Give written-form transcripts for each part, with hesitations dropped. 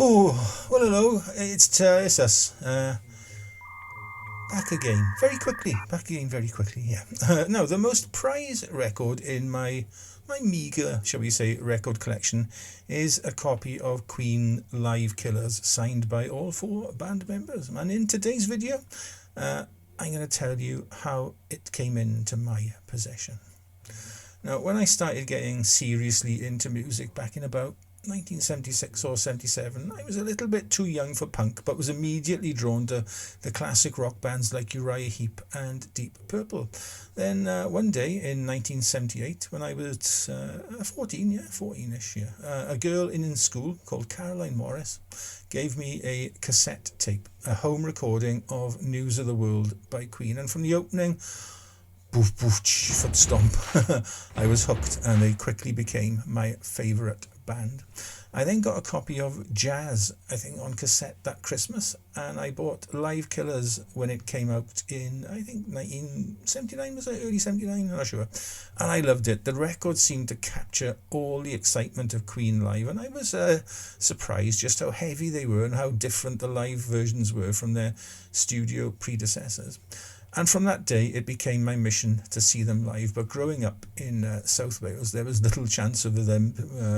Oh, well, hello. It's us. Back again, very quickly. Back again, very quickly. Yeah. Now, the most prized record in my meagre, shall we say, record collection is a copy of Queen Live Killers, signed by all four band members. And in today's video, I'm going to tell you how it came into my possession. Now, when I started getting seriously into music back in about 1976 or 77, I was a little bit too young for punk, but was immediately drawn to the classic rock bands like Uriah Heep and Deep Purple. Then one day in 1978, when I was 14-ish, a girl in school called Caroline Morris gave me a cassette tape, a home recording of News of the World by Queen, and from the opening boof boof foot stomp I was hooked, and they quickly became my favourite band. I then got a copy of Jazz, I think, on cassette that Christmas, and I bought Live Killers when it came out in, I think, 1979, was it? Early 79, I'm not sure. And I loved it. The record seemed to capture all the excitement of Queen live, and I was surprised just how heavy they were and how different the live versions were from their studio predecessors. And from that day, it became my mission to see them live. But growing up in South Wales, there was little chance of them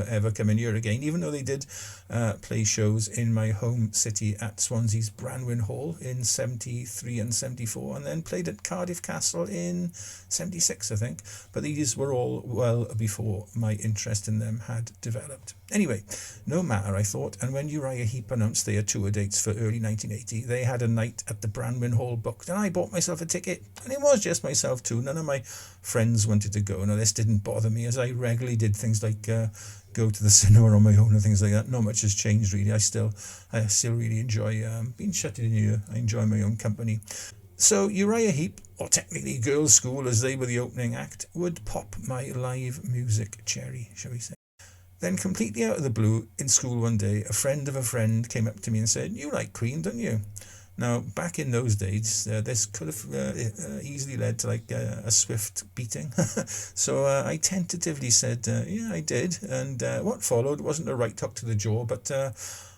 ever coming here again, even though they did play shows in my home city at Swansea's Branwyn Hall in 73 and 74, and then played at Cardiff Castle in 76, I think. But these were all well before my interest in them had developed. Anyway, no matter, I thought, and when Uriah Heep announced their tour dates for early 1980, they had a night at the Branwyn Hall booked, and I bought myself a ticket, and it was just myself too. None of my friends wanted to go. Now, this didn't bother me, as I regularly did things like go to the cinema on my own and things like that. Not much has changed, really. I still really enjoy being shut in here. I enjoy my own company. So Uriah Heep, or technically Girls' School, as they were the opening act, would pop my live music cherry, shall we say. Then, completely out of the blue, in school one day, a friend of a friend came up to me and said, "You like Queen, don't you?" Now, back in those days, this could have easily led to like a swift beating. So I tentatively said, yeah, I did. And what followed wasn't a right hook to the jaw, but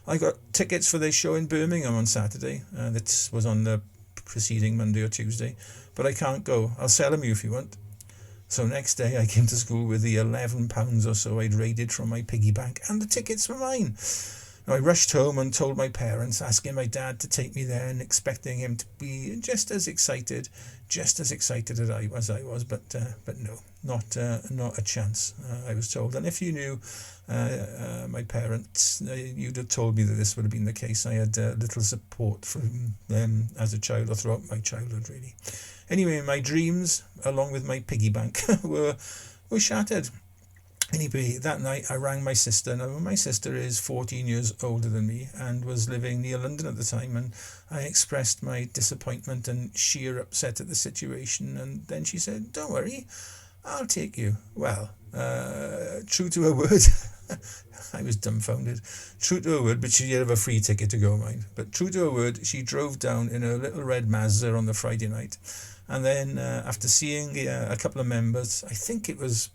I got tickets for their show in Birmingham on Saturday. That was on the preceding Monday or Tuesday. But I can't go. I'll sell them you if you want. So next day I came to school with the £11 or so I'd raided from my piggy bank, and the tickets were mine. I rushed home and told my parents, asking my dad to take me there and expecting him to be just as excited as I was, but no, not a chance, I was told. And if you knew my parents, you'd have told me that this would have been the case. I had little support from them as a child, or throughout my childhood, really. Anyway, my dreams, along with my piggy bank, were shattered. Anyway, that night I rang my sister. Now, my sister is 14 years older than me and was living near London at the time, and I expressed my disappointment and sheer upset at the situation, and then she said, "Don't worry, I'll take you." Well, true to her word, I was dumbfounded. True to her word, but she did have a free ticket to go, mind. But true to her word, she drove down in her little red Mazda on the Friday night, and then after seeing a couple of members, I think it was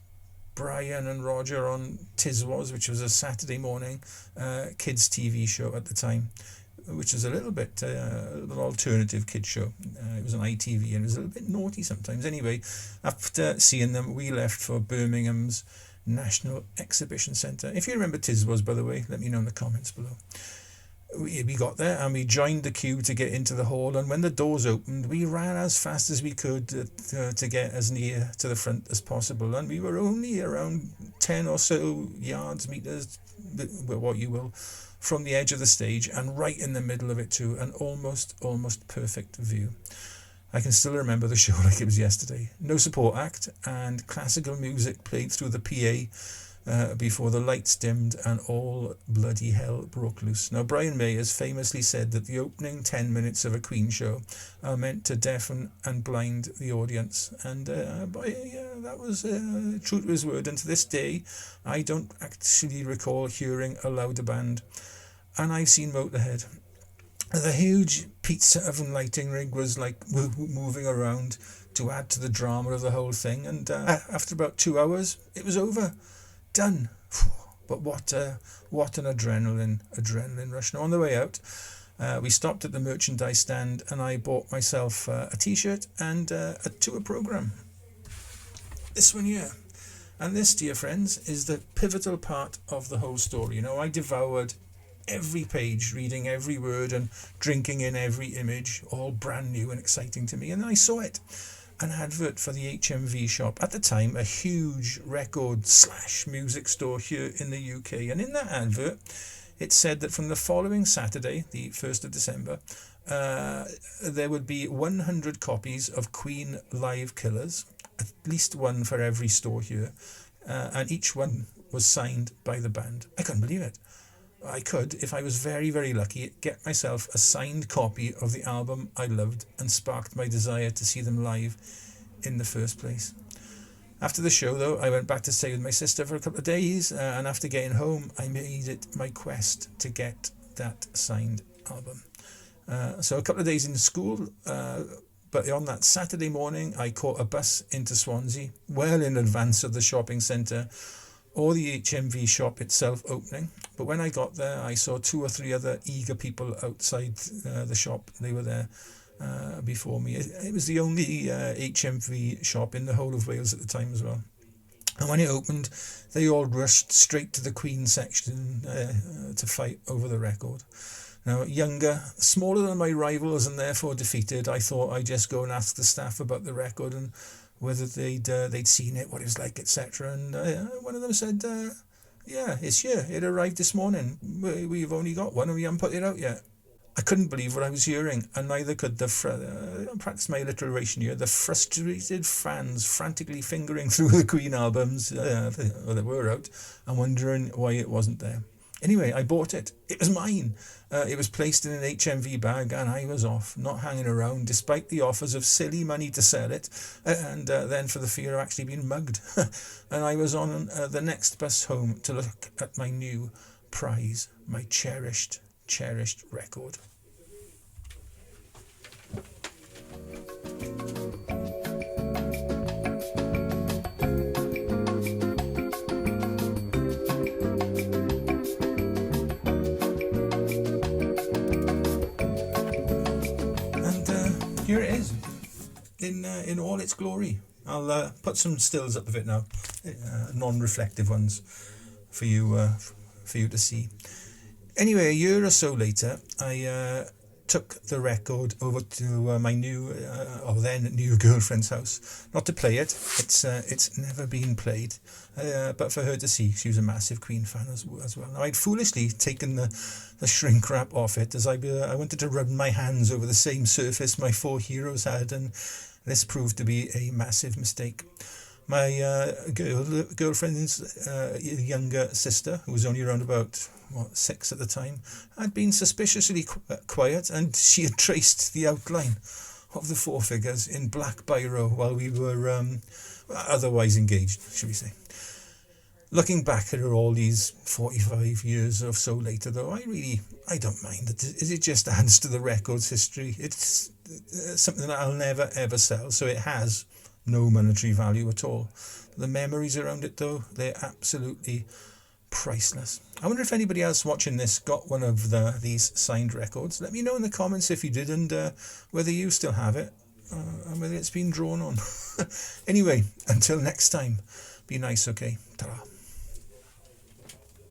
Brian and Roger on Tiswas, which was a Saturday morning kids TV show at the time, which was a little bit an alternative kids show. It was on ITV, and it was a little bit naughty sometimes. Anyway, after seeing them, we left for Birmingham's National Exhibition Centre. If you remember Tiswas, by the way, let me know in the comments below. We got there and we joined the queue to get into the hall, and when the doors opened, we ran as fast as we could to get as near to the front as possible, and we were only around 10 or so meters, what you will, from the edge of the stage, and right in the middle of it too, an almost perfect view. I can still remember the show like it was yesterday. No support act, and classical music played through the PA before the lights dimmed and all bloody hell broke loose. Now, Brian May has famously said that the opening 10 minutes of a Queen show are meant to deafen and blind the audience, and that was true to his word. And to this day, I don't actually recall hearing a louder band. And I've seen Motorhead. The huge pizza oven lighting rig was like moving around to add to the drama of the whole thing, and after about 2 hours, it was over. Done. But what an adrenaline rush. Now on the way out, we stopped at the merchandise stand and I bought myself a t-shirt and a tour program. This one here. And this, dear friends, is the pivotal part of the whole story. You know, I devoured every page, reading every word and drinking in every image, all brand new and exciting to me. And I saw it, an advert for the HMV shop. At the time, a huge record/music store here in the UK. And in that advert, it said that from the following Saturday, the 1st of December, there would be 100 copies of Queen Live Killers, at least one for every store here, and each one was signed by the band. I couldn't believe it. I could, if I was very, very lucky, get myself a signed copy of the album I loved and sparked my desire to see them live in the first place. After the show, though, I went back to stay with my sister for a couple of days, and after getting home, I made it my quest to get that signed album. So a couple of days in school, but on that Saturday morning, I caught a bus into Swansea, well in advance of the shopping centre or the HMV shop itself opening. But when I got there, I saw 2 or 3 other eager people outside the shop. They were there before me. It was the only HMV shop in the whole of Wales at the time as well. And when it opened, they all rushed straight to the Queen section to fight over the record. Now, younger, smaller than my rivals and therefore defeated, I thought I'd just go and ask the staff about the record and whether they'd seen it, what it was like, etc. And one of them said, yeah, it's here. It arrived this morning. We've only got one and we haven't put it out yet. I couldn't believe what I was hearing, and neither could practice my alliteration here, the frustrated fans frantically fingering through the Queen albums that were out and wondering why it wasn't there. Anyway, I bought it. It was mine. It was placed in an HMV bag and I was off, not hanging around, despite the offers of silly money to sell it, and then for the fear of actually being mugged. And I was on the next bus home to look at my new prize, my cherished record. Here it is, in all its glory. I'll put some stills up of it now, non-reflective ones, for you to see. Anyway, a year or so later, I took the record over to my then new girlfriend's house. Not to play it, it's never been played, but for her to see. She was a massive Queen fan as well. Now, I'd foolishly taken the shrink wrap off it as I wanted to rub my hands over the same surface my 4 heroes had, and this proved to be a massive mistake. My girlfriend's younger sister, who was only around about 6 at the time, had been suspiciously quiet, and she had traced the outline of the 4 figures in black biro while we were otherwise engaged, should we say. Looking back at her all these 45 years or so later, though, I don't mind it. It just adds to the record's history. It's something that I'll never ever sell, so it has no monetary value at all. The memories around it, though, they're absolutely priceless. I wonder if anybody else watching this got one of these signed records. Let me know in the comments if you did, and whether you still have it, and whether it's been drawn on. Anyway, until next time, be nice, okay? Ta-ra.